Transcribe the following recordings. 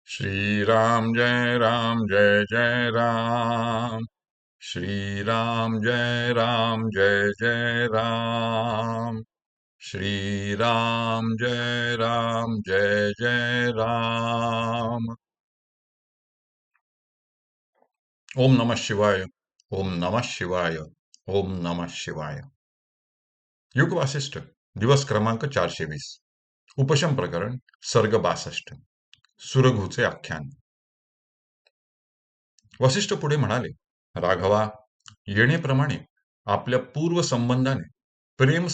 राम जय जय राम। श्री राम जय जय राम। श्री राम जय जय राम। ओम नमः शिवाय। ओम नमः शिवाय। ओम नमः शिवाय। युग वासिष्ठ दिवस क्रमांक 420। उपशम प्रकरण सर्ग 62। सुरघूचे आख्यान। वसिष्ठ पुढे म्हणाले, राघवा, येणेप्रमाणे आपल्या पूर्व संबंधाने प्रेम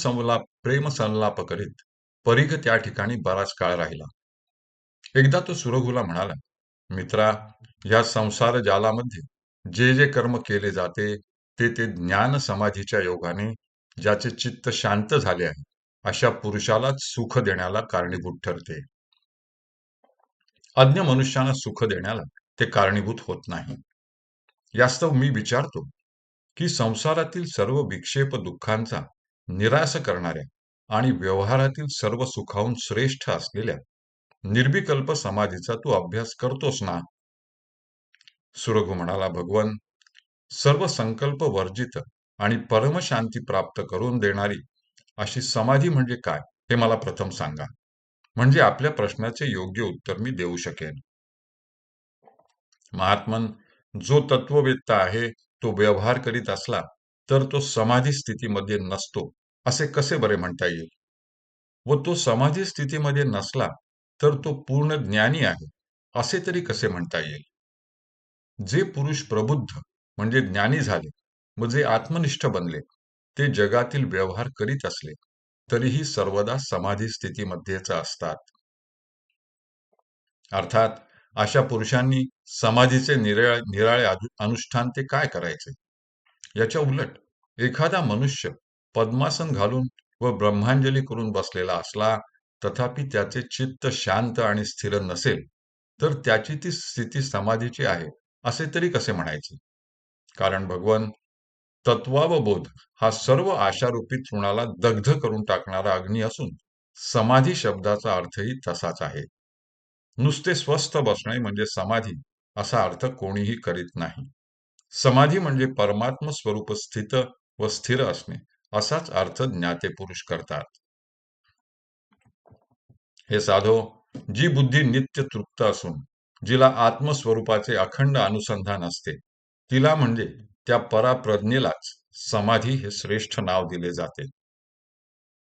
संलाप करीत परीघ त्या ठिकाणी बराच काळ राहिला. एकदा तो सुरघूला म्हणाला, मित्रा, या संसार जालामध्ये जे जे कर्म केले जाते ते ज्ञान समाधीच्या योगाने ज्याचे चित्त शांत झाले आहे अशा पुरुषालाच सुख देण्याला कारणीभूत ठरते. अज्ञ मनुष्याला सुख देण्याला ते कारणीभूत होत नाही. यास्तव मी विचारतो की संसारातील सर्व विक्षेप दुःखांचा निराश करणाऱ्या आणि व्यवहारातील सर्व सुखाहून श्रेष्ठ असलेल्या निर्विकल्प समाधीचा तू अभ्यास करतोस ना? सुरघू म्हणाला, भगवन, सर्व संकल्प वर्जित आणि परमशांती प्राप्त करून देणारी अशी समाधी म्हणजे काय हे मला प्रथम सांगा, म्हणजे आपल्या प्रश्नाचे योग्य उत्तर मी देऊ शकेन. महात्मन, जो तत्ववेत्ता आहे तो व्यवहार करीत असला तर तो समाधी स्थितीमध्ये नसतो असे कसे बरे म्हणता येईल? व तो समाधी स्थितीमध्ये नसला तर तो पूर्ण ज्ञानी आहे असे तरी कसे म्हणता येईल? जे पुरुष प्रबुद्ध म्हणजे ज्ञानी झाले व जे आत्मनिष्ठ बनले ते जगातील व्यवहार करीत असले तरीही सर्वदा समाधी स्थितीमध्येच असतात. अर्थात अशा पुरुषांनी समाधीचे निराळे अनुष्ठान ते काय करायचे? याच्या उलट एखादा मनुष्य पद्मासन घालून व ब्रह्मांजली करून बसलेला असला तथापि त्याचे चित्त शांत आणि स्थिर नसेल तर त्याची ती स्थिती समाधीची आहे असे तरी कसे म्हणायचे? कारण भगवन, तत्वावबोध हा सर्व आशारूपी तृणाला दग्ध करून टाकणारा अग्नी असून समाधी शब्दाचा अर्थही तसाच आहे. नुसते स्वस्थ बसणे म्हणजे समाधी असा अर्थ कोणीही करीत नाही. समाधी म्हणजे परमात्म स्वरूप स्थित व स्थिर असणे असाच अर्थ ज्ञाते पुरुष करतात. हे साधो, जी बुद्धी नित्य तृप्त असून जिला आत्मस्वरूपाचे अखंड अनुसंधान असते तिला म्हणजे त्या पराप्रज्ञेलाच समाधी हे श्रेष्ठ नाव दिले जाते.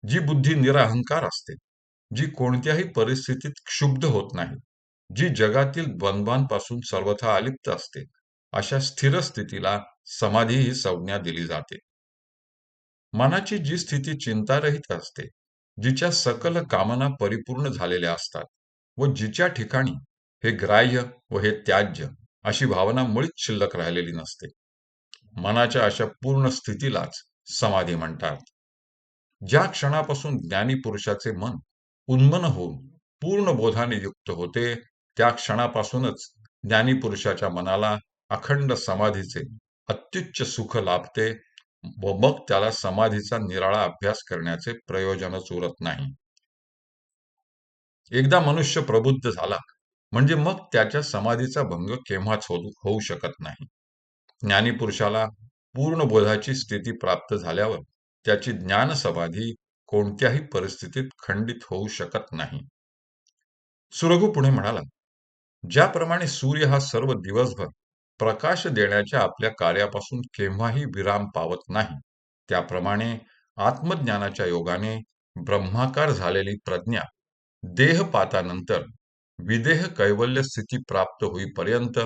जी बुद्धी निरहंकार असते, जी कोणत्याही परिस्थितीत क्षुब्ध होत नाही, जी जगातील द्वंद्वांपासून सर्वथा अलिप्त असते, अशा स्थिर स्थितीला समाधी ही संज्ञा दिली जाते. मनाची जी स्थिती चिंतारहित असते, जिच्या सकल कामना परिपूर्ण झालेल्या असतात व जिच्या ठिकाणी हे ग्राह्य व हे त्याज्य अशी भावना मुळीच शिल्लक राहिलेली नसते, मनाच्या अशा पूर्ण स्थितीलाच समाधी म्हणतात. ज्या क्षणापासून ज्ञानी पुरुषाचे मन उन्मन होऊन पूर्ण बोधाने युक्त होते त्या क्षणापासूनच ज्ञानी पुरुषाच्या मनाला अखंड समाधीचे अत्युच्च सुख लाभते व मग त्याला समाधीचा निराळा अभ्यास करण्याचे प्रयोजनच उरत नाही. एकदा मनुष्य प्रबुद्ध झाला म्हणजे मग त्याच्या समाधीचा भंग केव्हाच होऊ शकत नाही. ज्ञानी पुरुषाला पूर्ण बोधाची स्थिती प्राप्त झाल्यावर त्याची ज्ञान समाधी कोणत्याही परिस्थितीत खंडित होऊ शकत नाही. सुरघू पुढे म्हणाला, ज्याप्रमाणे सूर्य हा सर्व दिवसभर प्रकाश देण्याच्या आपल्या कार्यापासून केव्हाही विराम पावत नाही, त्याप्रमाणे आत्मज्ञानाच्या योगाने ब्रह्माकार झालेली प्रज्ञा देहपातानंतर विदेह कैवल्य स्थिती प्राप्त होईपर्यंत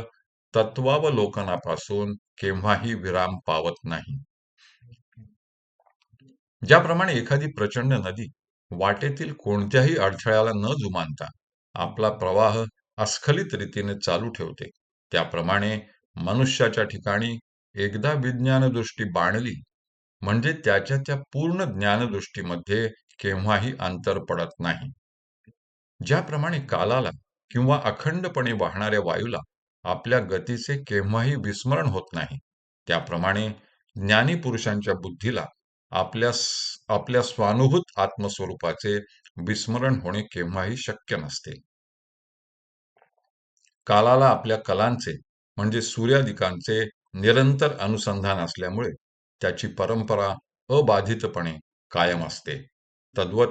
तत्वावलोकनापासून केव्हाही विराम पावत नाही. ज्याप्रमाणे एखादी प्रचंड नदी वाटेतील कोणत्याही अडथळ्याला न जुमानता आपला प्रवाह अस्खलित रीतीने चालू ठेवते, त्याप्रमाणे मनुष्याच्या ठिकाणी एकदा विज्ञानदृष्टी बाणली म्हणजे त्याच्या त्या पूर्ण ज्ञानदृष्टीमध्ये केव्हाही अंतर पडत नाही. ज्याप्रमाणे कालाला किंवा अखंडपणे वाहणाऱ्या वायूला आपल्या गतीचे केव्हाही विस्मरण होत नाही, त्याप्रमाणे ज्ञानी पुरुषांच्या बुद्धीला आपल्या स्वानुभूत आत्मस्वरूपाचे विस्मरण होणे केव्हाही शक्य नसते. कालाला आपल्या कलांचे म्हणजे सूर्यादिकांचे निरंतर अनुसंधान असल्यामुळे त्याची परंपरा अबाधितपणे कायम असते. तद्वत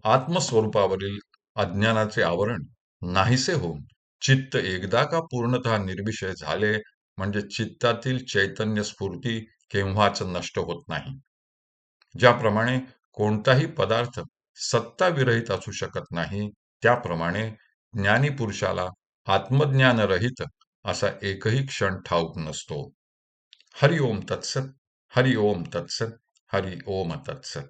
आत्मस्वरूपावरील अज्ञानाचे आवरण नाहीसे होऊन चित्त एकदा का पूर्णतः निर्विषय झाले म्हणजे चित्तातील चैतन्य स्फूर्ती केव्हाच नष्ट होत नाही. ज्याप्रमाणे कोणताही पदार्थ सत्ताविरहित असू शकत नाही, त्याप्रमाणे ज्ञानी पुरुषाला आत्मज्ञानरहित असा एकही क्षण ठाऊक नसतो. हरि ओम तत्सत, हरि ओम तत्सत, हरि ओम तत्सत.